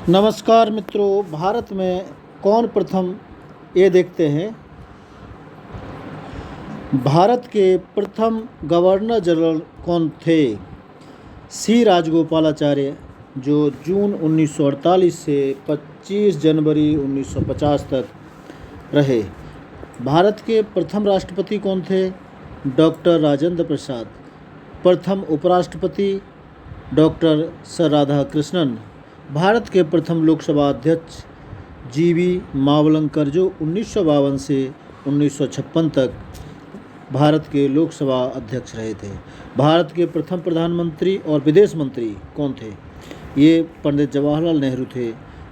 नमस्कार मित्रों, भारत में कौन प्रथम ये देखते हैं। भारत के प्रथम गवर्नर जनरल कौन थे? सी राजगोपालाचार्य, जो जून 1948 से 25 जनवरी 1950 तक रहे। भारत के प्रथम राष्ट्रपति कौन थे? डॉक्टर राजेंद्र प्रसाद। प्रथम उपराष्ट्रपति डॉक्टर सर राधाकृष्णन। भारत के प्रथम लोकसभा अध्यक्ष जीवी मावलंकर, जो 1952 से 1956 तक भारत के लोकसभा अध्यक्ष रहे थे। भारत के प्रथम प्रधानमंत्री और विदेश मंत्री कौन थे? ये पंडित जवाहरलाल नेहरू थे।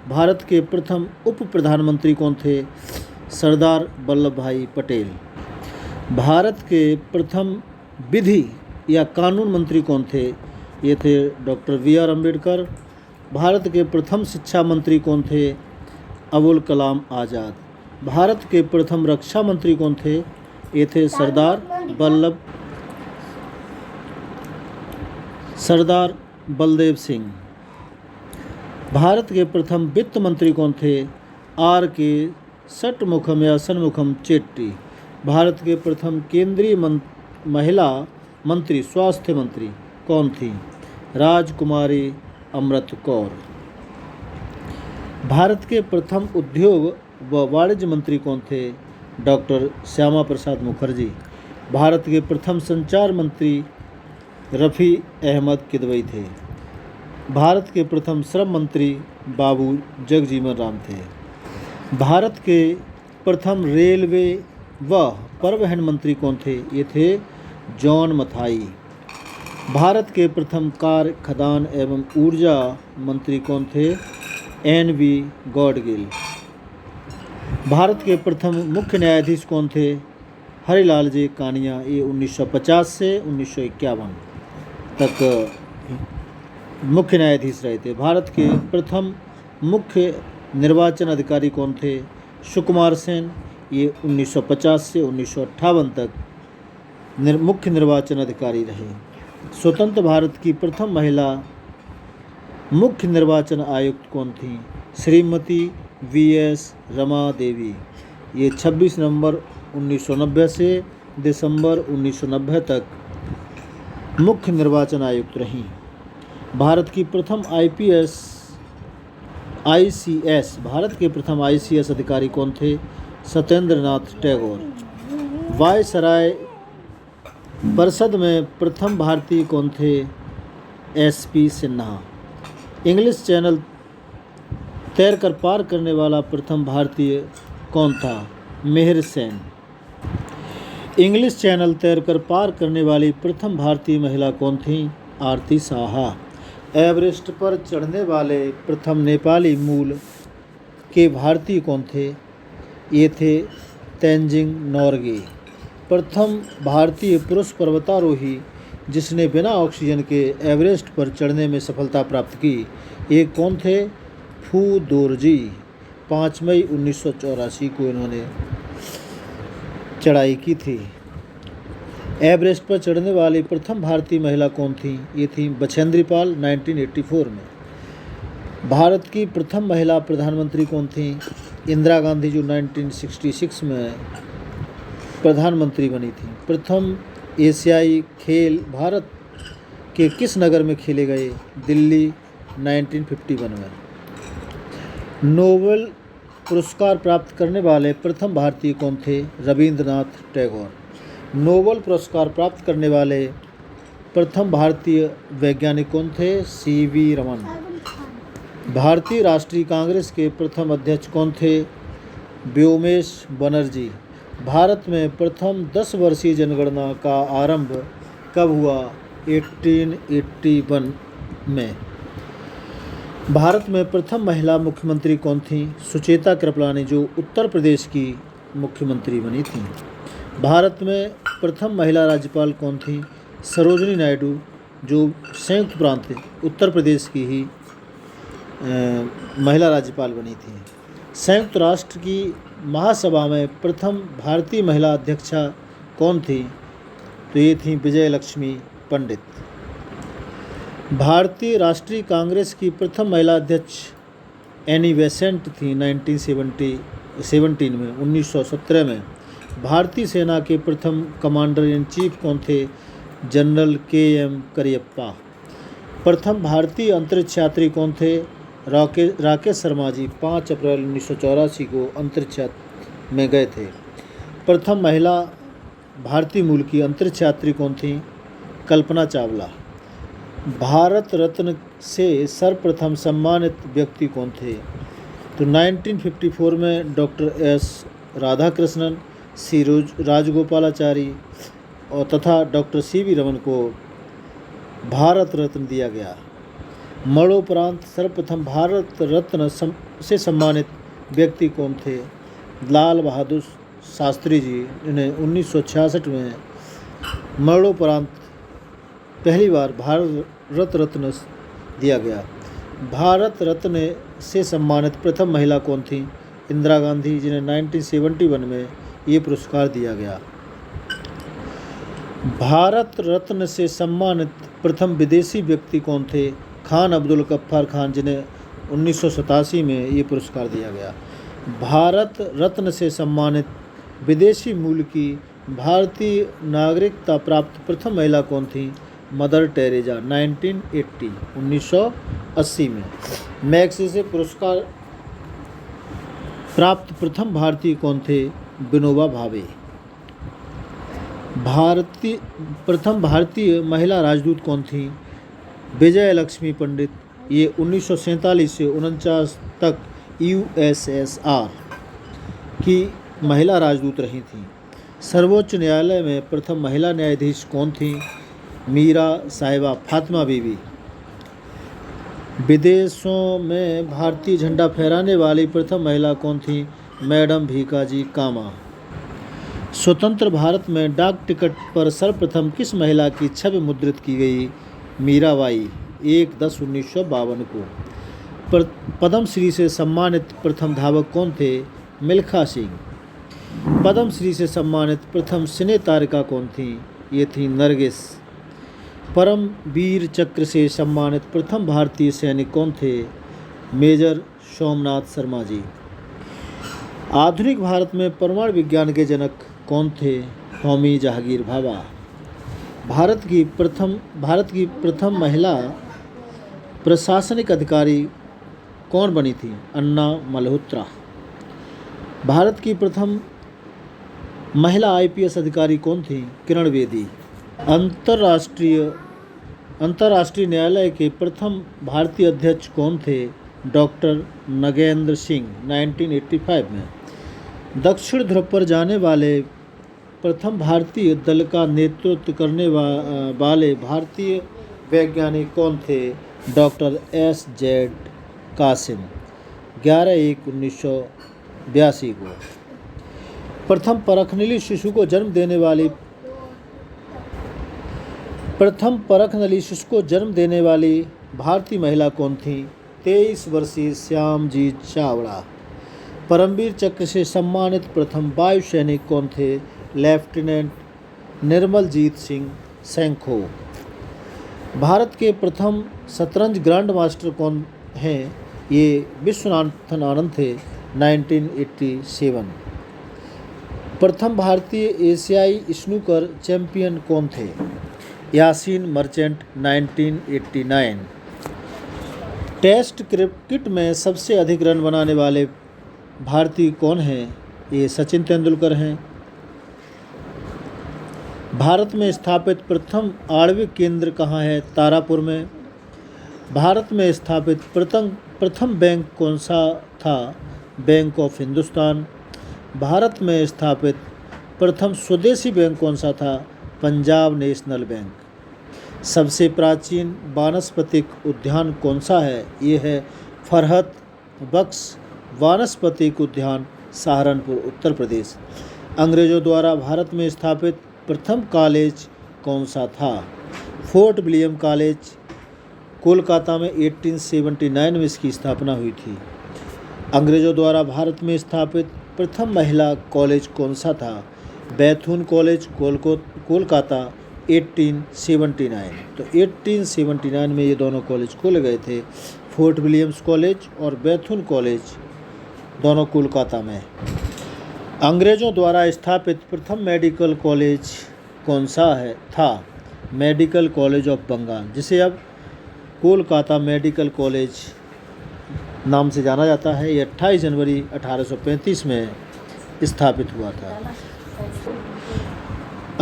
भारत के प्रथम उप प्रधानमंत्री कौन थे? सरदार वल्लभ भाई पटेल। भारत के प्रथम विधि या कानून मंत्री कौन थे? ये थे डॉक्टर बी.आर. अम्बेडकर। भारत के प्रथम शिक्षा मंत्री कौन थे? अबुल कलाम आज़ाद। भारत के प्रथम रक्षा मंत्री कौन थे? ये थे सरदार बलदेव सिंह। भारत के प्रथम वित्त मंत्री कौन थे? आर.के. षटमुखम या षणमुखम चेट्टी। भारत के प्रथम केंद्रीय महिला मंत्री, स्वास्थ्य मंत्री कौन थी? राजकुमारी अमृत कौर। भारत के प्रथम उद्योग व वाणिज्य मंत्री कौन थे? डॉक्टर श्यामा प्रसाद मुखर्जी। भारत के प्रथम संचार मंत्री रफ़ी अहमद किदवई थे। भारत के प्रथम श्रम मंत्री बाबू जगजीवन राम थे। भारत के प्रथम रेलवे व परिवहन मंत्री कौन थे? ये थे जॉन मथाई। भारत के प्रथम कार्य, खदान एवं ऊर्जा मंत्री कौन थे? एन.वी. गॉडगिल। भारत के प्रथम मुख्य न्यायाधीश कौन थे? हरिलाल जे कानिया। ये 1950 से 1951 तक मुख्य न्यायाधीश रहे थे। भारत के प्रथम मुख्य निर्वाचन अधिकारी कौन थे? सुकुमार सेन। ये 1950 से 1958 तक मुख्य निर्वाचन अधिकारी रहे। स्वतंत्र भारत की प्रथम महिला मुख्य निर्वाचन आयुक्त कौन थी? श्रीमती वी.एस. रमा देवी। ये 26 नवंबर 1990 से दिसंबर 1990 तक मुख्य निर्वाचन आयुक्त रहीं। भारत की प्रथम भारत के प्रथम ICS अधिकारी कौन थे? सत्येंद्र नाथ टैगोर। वायसराय परिषद में प्रथम भारतीय कौन थे? S.P. सिन्हा। इंग्लिश चैनल तैरकर पार करने वाला प्रथम भारतीय कौन था? मिहिर सेन। इंग्लिश चैनल तैरकर पार करने वाली प्रथम भारतीय महिला कौन थी? आरती साहा। एवरेस्ट पर चढ़ने वाले प्रथम नेपाली मूल के भारतीय कौन थे? ये थे तेंजिंग नोर्गे। प्रथम भारतीय पुरुष पर्वतारोही जिसने बिना ऑक्सीजन के एवरेस्ट पर चढ़ने में सफलता प्राप्त की, ये कौन थे? फू दोरजी। 5 मई 1984 को इन्होंने चढ़ाई की थी। एवरेस्ट पर चढ़ने वाली प्रथम भारतीय महिला कौन थी? ये थी बछेंद्री पाल 1984 में। भारत की प्रथम महिला प्रधानमंत्री कौन थी? इंदिरा गांधी, जो 1966 में प्रधानमंत्री बनी थी। प्रथम एशियाई खेल भारत के किस नगर में खेले गए? दिल्ली 1951 में। नोबेल पुरस्कार प्राप्त करने वाले प्रथम भारतीय कौन थे? रविंद्रनाथ टैगोर। नोबेल पुरस्कार प्राप्त करने वाले प्रथम भारतीय वैज्ञानिक कौन थे? C.V. रमन। भारतीय राष्ट्रीय कांग्रेस के प्रथम अध्यक्ष कौन थे? व्योमेश बनर्जी। भारत में प्रथम 10 वर्षीय जनगणना का आरंभ कब हुआ? 1881 में। भारत में प्रथम महिला मुख्यमंत्री कौन थी? सुचेता कृपलानी, जो उत्तर प्रदेश की मुख्यमंत्री बनी थी। भारत में प्रथम महिला राज्यपाल कौन थी? सरोजिनी नायडू, जो संयुक्त प्रांत उत्तर प्रदेश की ही महिला राज्यपाल बनी थी। संयुक्त राष्ट्र की महासभा में प्रथम भारतीय महिला अध्यक्षा कौन थी? तो ये थी विजय लक्ष्मी पंडित। भारतीय राष्ट्रीय कांग्रेस की प्रथम महिला अध्यक्ष एनी बेसेंट थी 1917 में। 1917 में भारतीय सेना के प्रथम कमांडर इन चीफ कौन थे? General KM Cariappa. प्रथम भारतीय अंतरिक्ष यात्री कौन थे? राकेश शर्मा जी 5 अप्रैल 1984 को अंतरिक्ष में गए थे। प्रथम महिला भारतीय मूल की अंतरिक्ष यात्री कौन थी? कल्पना चावला। भारत रत्न से सर्वप्रथम सम्मानित व्यक्ति कौन थे? तो 1954 में doctor S Radhakrishnan, C Rajagopalachari और तथा डॉक्टर CV रमन को भारत रत्न दिया गया। मरणोपरांत सर्वप्रथम भारत रत्न से सम्मानित व्यक्ति कौन थे? लाल बहादुर शास्त्री जी, इन्हें 1966 में मरणोपरांत पहली बार भारत रत्न दिया गया। भारत रत्न से सम्मानित प्रथम महिला कौन थी? इंदिरा गांधी, जिन्हें 1971 में ये पुरस्कार दिया गया। भारत रत्न से सम्मानित प्रथम विदेशी व्यक्ति कौन थे? खान अब्दुल गफ्फार खान, जिन्हें 1987 में ये पुरस्कार दिया गया। भारत रत्न से सम्मानित विदेशी मूल की भारतीय नागरिकता प्राप्त प्रथम महिला कौन थी? मदर टेरेसा, 1980 में। मैग्सेसे पुरस्कार प्राप्त प्रथम भारतीय कौन थे? विनोबा भावे। प्रथम भारतीय महिला राजदूत कौन थी? विजय लक्ष्मी पंडित। ये 1947 से 49 तक USSR की महिला राजदूत रही थीं। सर्वोच्च न्यायालय में प्रथम महिला न्यायाधीश कौन थी? मीरा साहिबा फातिमा बीबी। विदेशों में भारतीय झंडा फहराने वाली प्रथम महिला कौन थी? मैडम भीकाजी कामा। स्वतंत्र भारत में डाक टिकट पर सर्वप्रथम किस महिला की छवि मुद्रित की गई? मीराबाई, 1/10/1952 को। पद्मश्री से सम्मानित प्रथम धावक कौन थे? मिल्खा सिंह। पद्मश्री से सम्मानित प्रथम सिने तारिका कौन थी? ये थी नरगिस। परमवीर चक्र से सम्मानित प्रथम भारतीय सैनिक कौन थे? मेजर सोमनाथ शर्मा जी। आधुनिक भारत में परमाणु विज्ञान के जनक कौन थे? होमी जहांगीर भाभा। भारत की प्रथम महिला प्रशासनिक अधिकारी कौन बनी थी? अन्ना मल्होत्रा। भारत की प्रथम महिला IPS अधिकारी कौन थी? किरण बेदी। अंतर्राष्ट्रीय न्यायालय के प्रथम भारतीय अध्यक्ष कौन थे? डॉक्टर नगेंद्र सिंह, 1985 में। दक्षिण ध्रुव पर जाने वाले प्रथम भारतीय दल का नेतृत्व करने वाले भारतीय वैज्ञानिक कौन थे? डॉक्टर SZ कासिम, 11/1/1982 को। प्रथम परखनली शिशु को जन्म देने वाली भारतीय महिला कौन थी? 23 वर्षीय श्यामजीत चावड़ा। परमवीर चक्र से सम्मानित प्रथम वायु सैनिक कौन थे? लेफ्टिनेंट निर्मलजीत सिंह सैंखो। भारत के प्रथम शतरंज ग्रैंड मास्टर कौन हैं? ये विश्वनाथन आनंद थे, 1987। प्रथम भारतीय एशियाई स्नूकर चैंपियन कौन थे? यासीन मर्चेंट, 1989। टेस्ट क्रिकेट में सबसे अधिक रन बनाने वाले भारतीय कौन हैं? ये सचिन तेंदुलकर हैं। भारत में स्थापित प्रथम आणविक केंद्र कहाँ है? तारापुर में। भारत में स्थापित प्रथम बैंक कौन सा था? Bank of Hindustan. भारत में स्थापित प्रथम स्वदेशी बैंक कौन सा था? Punjab national bank. सबसे प्राचीन वानस्पतिक उद्यान कौन सा है? ये है फरहत बख्श वानस्पतिक उद्यान, सहारनपुर, उत्तर प्रदेश। अंग्रेजों द्वारा भारत में स्थापित प्रथम कॉलेज कौन सा था? फोर्ट विलियम कॉलेज, कोलकाता में 1879 में इसकी स्थापना हुई थी। अंग्रेजों द्वारा भारत में स्थापित प्रथम महिला कॉलेज कौन सा था? बैथून कॉलेज, कोलकाता, 1879। तो 1879 में ये दोनों कॉलेज खोले गए थे। फोर्ट विलियम्स कॉलेज और बेथुन कॉलेज, दोनों कोलकाता में। अंग्रेज़ों द्वारा स्थापित प्रथम मेडिकल कॉलेज कौन सा था? मेडिकल कॉलेज ऑफ बंगाल, जिसे अब कोलकाता मेडिकल कॉलेज नाम से जाना जाता है। ये 28 जनवरी 1835 में स्थापित हुआ था।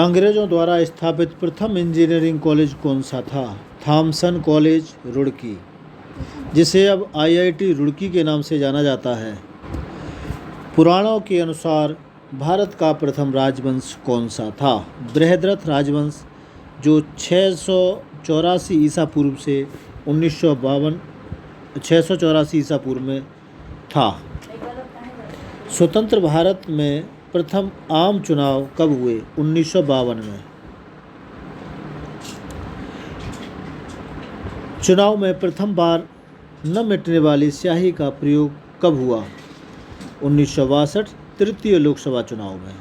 अंग्रेज़ों द्वारा स्थापित प्रथम इंजीनियरिंग कॉलेज कौन सा था? थॉमसन कॉलेज, रुड़की, जिसे अब IIT रुड़की के नाम से जाना जाता है। पुराणों के अनुसार भारत का प्रथम राजवंश कौन सा था? बृहद्रथ राजवंश, जो 684 ईसा पूर्व से 684 ईसा पूर्व में था। स्वतंत्र भारत में प्रथम आम चुनाव कब हुए? 1952 में। चुनाव में प्रथम बार न मिटने वाली स्याही का प्रयोग कब हुआ? 1962 तृतीय लोकसभा चुनाव में।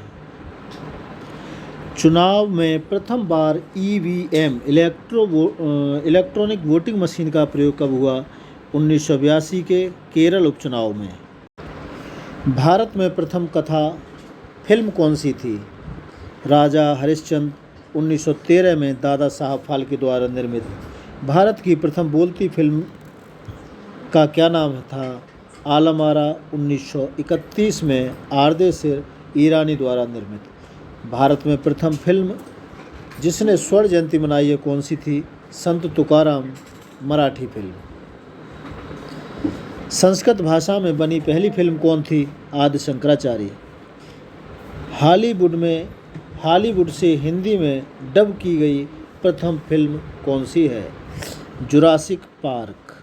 चुनाव में प्रथम बार EVM इलेक्ट्रॉनिक वोटिंग मशीन का प्रयोग कब हुआ? 1982 के केरल उपचुनाव में। भारत में प्रथम कथा फिल्म कौन सी थी? राजा हरिश्चंद्र, 1913 में दादा साहब फाल्के द्वारा निर्मित। भारत की प्रथम बोलती फिल्म का क्या नाम था? आलम आरा, 1931 में आर्देशिर ईरानी द्वारा निर्मित। भारत में प्रथम फिल्म जिसने स्वर्ण जयंती मनाई है कौन सी थी? संत तुकाराम, मराठी फिल्म। संस्कृत भाषा में बनी पहली फिल्म कौन थी? आदि शंकराचार्य। हॉलीवुड से हिंदी में डब की गई प्रथम फिल्म कौन सी है? Jurassic park.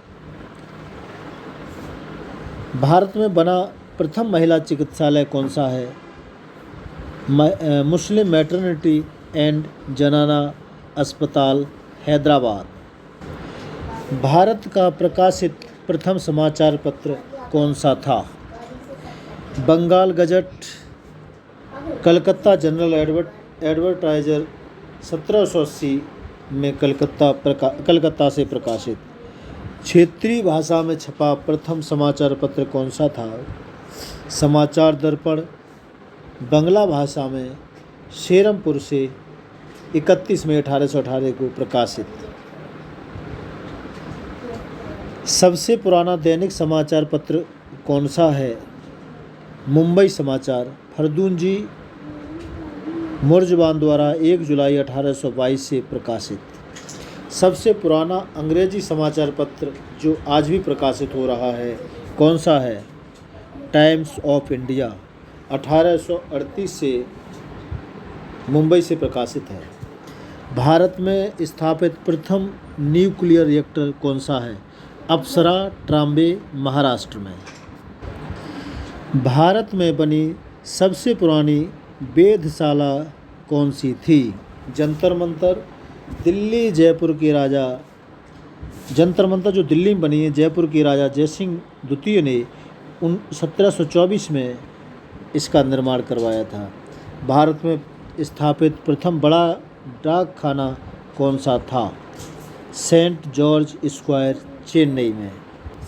भारत में बना प्रथम महिला चिकित्सालय कौन सा है? मुस्लिम मैटरनिटी एंड जनाना अस्पताल, हैदराबाद। भारत का प्रकाशित प्रथम समाचार पत्र कौन सा था? Bengal gazette. Calcutta general advertiser 1780 में कलकत्ता से प्रकाशित। क्षेत्रीय भाषा में छपा प्रथम समाचार पत्र कौन सा था? समाचार दर्पण। बंगला भाषा में शेरमपुर से 31 मई 1818 को प्रकाशित। सबसे पुराना दैनिक समाचार पत्र कौन सा है? मुंबई समाचार, फर्दूनजी मुर्जबान द्वारा 1 जुलाई 1822 से प्रकाशित। सबसे पुराना अंग्रेजी समाचार पत्र जो आज भी प्रकाशित हो रहा है कौन सा है? टाइम्स ऑफ इंडिया, 1838 से मुंबई से प्रकाशित है। भारत में स्थापित प्रथम न्यूक्लियर रिएक्टर कौन सा है? अप्सरा, ट्राम्बे, महाराष्ट्र में। भारत में बनी सबसे पुरानी वेधशाला कौन सी थी? जंतर मंतर, दिल्ली जयपुर के राजा। जंतर मंतर जो दिल्ली में बनी है, जयपुर के राजा जयसिंह द्वितीय ने 1724 में इसका निर्माण करवाया था। भारत में स्थापित प्रथम बड़ा डाक खाना कौन सा था? सेंट जॉर्ज स्क्वायर, चेन्नई में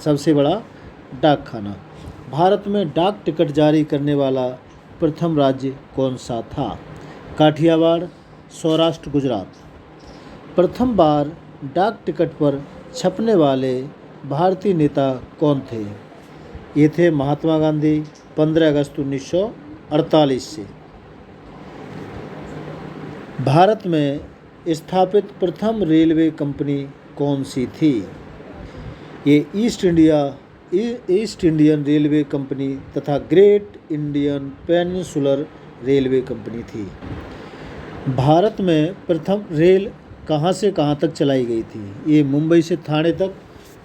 सबसे बड़ा डाक खाना। भारत में डाक टिकट जारी करने वाला प्रथम राज्य कौन सा था? काठियावाड़, सौराष्ट्र, गुजरात। प्रथम बार डाक टिकट पर छपने वाले भारतीय नेता कौन थे? ये थे महात्मा गांधी, 15 अगस्त 1948 से। भारत में स्थापित प्रथम रेलवे कंपनी कौन सी थी? ये ईस्ट इंडियन रेलवे कंपनी तथा great Indian peninsular railway company थी। भारत में प्रथम रेल कहाँ से कहाँ तक चलाई गई थी? ये मुंबई से ठाणे तक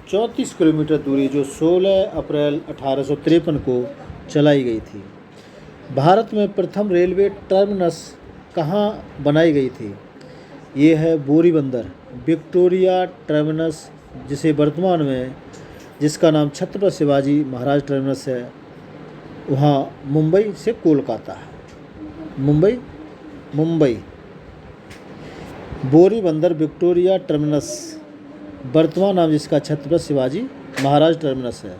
34 किलोमीटर दूरी जो 16 अप्रैल 1853 को चलाई गई थी। भारत में प्रथम रेलवे टर्मिनस कहाँ बनाई गई थी? ये है बोरीबंदर, विक्टोरिया टर्मिनस, जिसे वर्तमान में जिसका नाम छत्रपति शिवाजी महाराज टर्मिनस है, वहाँ मुंबई से कोलकाता है। मुंबई बोरीबंदर विक्टोरिया टर्मिनस, वर्तमान नाम जिसका छत्रपति शिवाजी महाराज टर्मिनस है।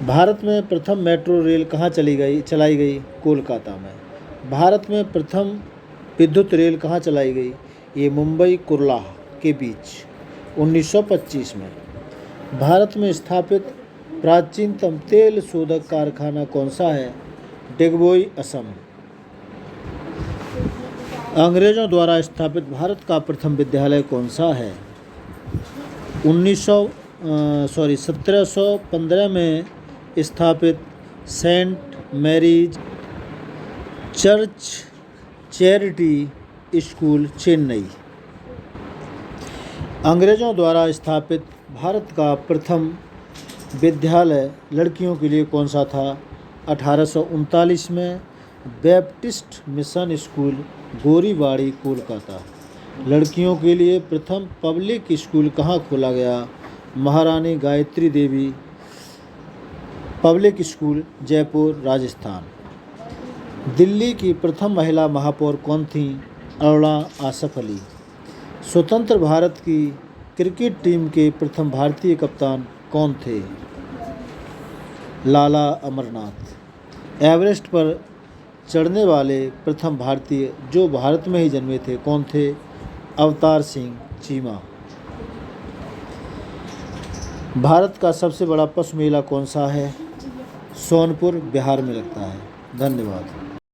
भारत में प्रथम मेट्रो रेल कहाँ चलाई गई? कोलकाता में। भारत में प्रथम विद्युत रेल कहाँ चलाई गई? ये मुंबई कुर्ला के बीच 1925 में। भारत में स्थापित प्राचीनतम तेल शोधक कारखाना कौन सा है? डिगबोई, असम। अंग्रेजों द्वारा स्थापित भारत का प्रथम विद्यालय कौन सा है? 1715 में स्थापित saint Mary's church charity school, Chennai. अंग्रेजों द्वारा स्थापित भारत का प्रथम विद्यालय लड़कियों के लिए कौन सा था? 1839 में बैप्टिस्ट मिशन स्कूल, गोरीबाड़ी, कोलकाता। लड़कियों के लिए प्रथम पब्लिक स्कूल कहाँ खोला गया? महारानी गायत्री देवी पब्लिक स्कूल, जयपुर, राजस्थान। दिल्ली की प्रथम महिला महापौर कौन थी? अरुणा आसफ अली। स्वतंत्र भारत की क्रिकेट टीम के प्रथम भारतीय कप्तान कौन थे? लाला अमरनाथ। एवरेस्ट पर चढ़ने वाले प्रथम भारतीय जो भारत में ही जन्मे थे कौन थे? अवतार सिंह चीमा। भारत का सबसे बड़ा पशु मेला कौन सा है? सोनपुर, बिहार में लगता है। धन्यवाद।